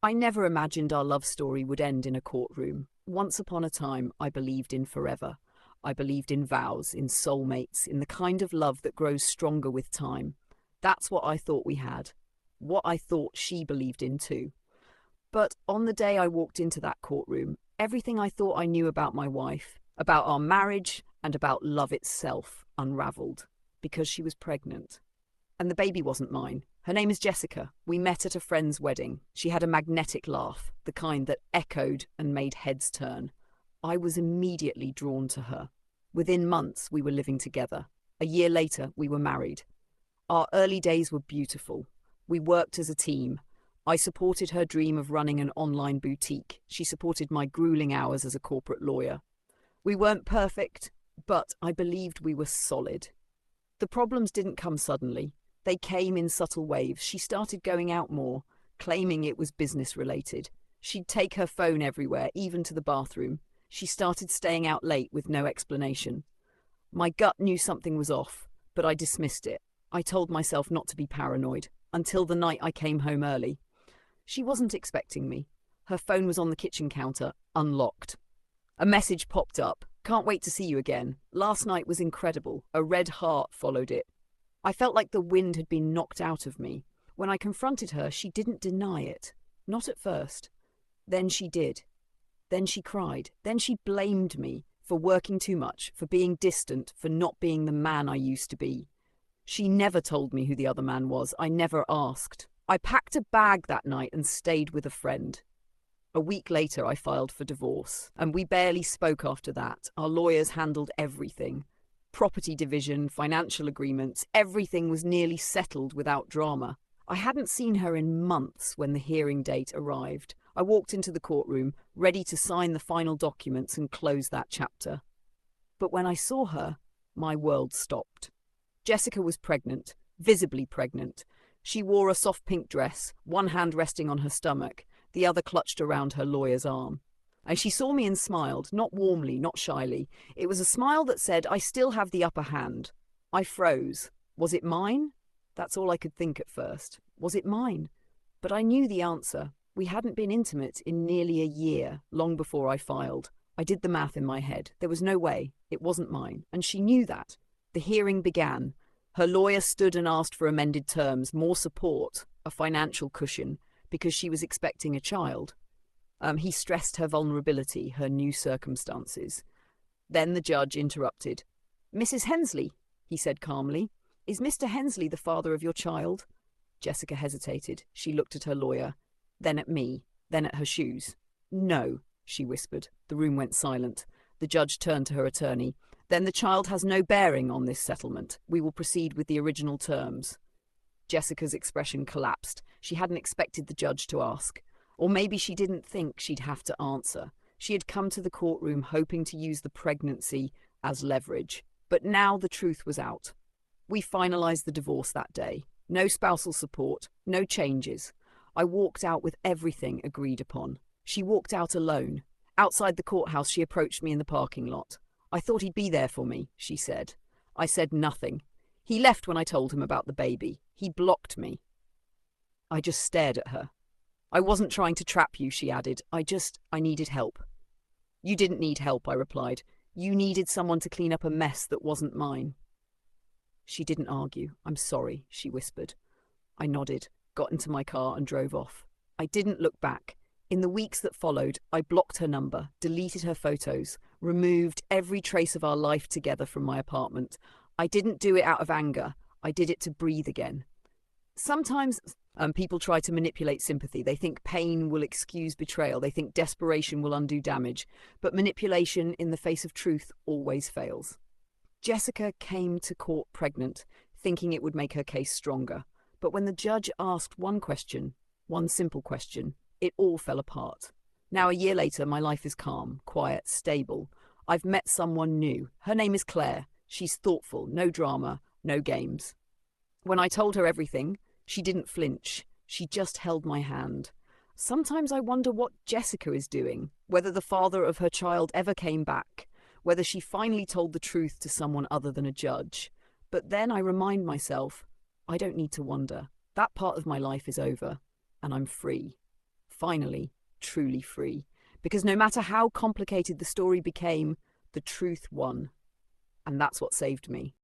I never imagined our love story would end in a courtroom. Once upon a time, I believed in forever. I believed in vows, in soulmates, in the kind of love that grows stronger with time. That's what I thought we had. What I thought she believed in too. But on the day I walked into that courtroom, everything I thought I knew about my wife, about our marriage, and about love itself unraveled. Because she was pregnant. And the baby wasn't mine. Her name is Jessica. We met at a friend's wedding. She had a magnetic laugh, the kind that echoed and made heads turn. I was immediately drawn to her. Within months, we were living together. A year later, we were married. Our early days were beautiful. We worked as a team. I supported her dream of running an online boutique. She supported my grueling hours as a corporate lawyer. We weren't perfect, but I believed we were solid. The problems didn't come suddenly. They came in subtle waves. She started going out more, claiming it was business-related. She'd take her phone everywhere, even to the bathroom. She started staying out late with no explanation. My gut knew something was off, but I dismissed it. I told myself not to be paranoid, until the night I came home early. She wasn't expecting me. Her phone was on the kitchen counter, unlocked. A message popped up. Can't wait to see you again. Last night was incredible. A red heart followed it. I felt like the wind had been knocked out of me. When I confronted her, she didn't deny it. Not at first. Then she did. Then she cried. Then she blamed me for working too much, for being distant, for not being the man I used to be. She never told me who the other man was. I never asked. I packed a bag that night and stayed with a friend. A week later, I filed for divorce, and we barely spoke after that. Our lawyers handled everything. Property division, financial agreements, everything was nearly settled without drama. I hadn't seen her in months when the hearing date arrived. I walked into the courtroom, ready to sign the final documents and close that chapter. But when I saw her, my world stopped. Jessica was pregnant, visibly pregnant. She wore a soft pink dress, one hand resting on her stomach, the other clutched around her lawyer's arm. And she saw me and smiled, not warmly, not shyly. It was a smile that said, I still have the upper hand. I froze. Was it mine? That's all I could think at first. Was it mine? But I knew the answer. We hadn't been intimate in nearly a year, long before I filed. I did the math in my head. There was no way. It wasn't mine. And she knew that. The hearing began. Her lawyer stood and asked for amended terms, more support, a financial cushion, because she was expecting a child. He stressed her vulnerability, her new circumstances. Then the judge interrupted. Mrs. Hensley, he said calmly, is Mr. Hensley the father of your child? Jessica hesitated. She looked at her lawyer, then at me, then at her shoes. No, she whispered. The room went silent. The judge turned to her attorney. Then the child has no bearing on this settlement. We will proceed with the original terms. Jessica's expression collapsed. She hadn't expected the judge to ask. Or maybe she didn't think she'd have to answer. She had come to the courtroom hoping to use the pregnancy as leverage. But now the truth was out. We finalized the divorce that day. No spousal support, no changes. I walked out with everything agreed upon. She walked out alone. Outside the courthouse, she approached me in the parking lot. I thought he'd be there for me, she said. I said nothing. He left when I told him about the baby. He blocked me. I just stared at her. I wasn't trying to trap you, she added. I needed help. You didn't need help, I replied. You needed someone to clean up a mess that wasn't mine. She didn't argue. I'm sorry, she whispered. I nodded, got into my car and drove off. I didn't look back. In the weeks that followed, I blocked her number, deleted her photos, removed every trace of our life together from my apartment. I didn't do it out of anger. I did it to breathe again. Sometimes people try to manipulate sympathy. They think pain will excuse betrayal. They think desperation will undo damage. But manipulation in the face of truth always fails. Jessica came to court pregnant, thinking it would make her case stronger. But when the judge asked one question, one simple question, it all fell apart. Now, a year later, my life is calm, quiet, stable. I've met someone new. Her name is Claire. She's thoughtful, no drama, no games. When I told her everything, she didn't flinch. She just held my hand. Sometimes I wonder what Jessica is doing, whether the father of her child ever came back, whether she finally told the truth to someone other than a judge. But then I remind myself, I don't need to wonder. That part of my life is over, and I'm free. finally, truly free. Because no matter how complicated the story became, the truth won. And that's what saved me.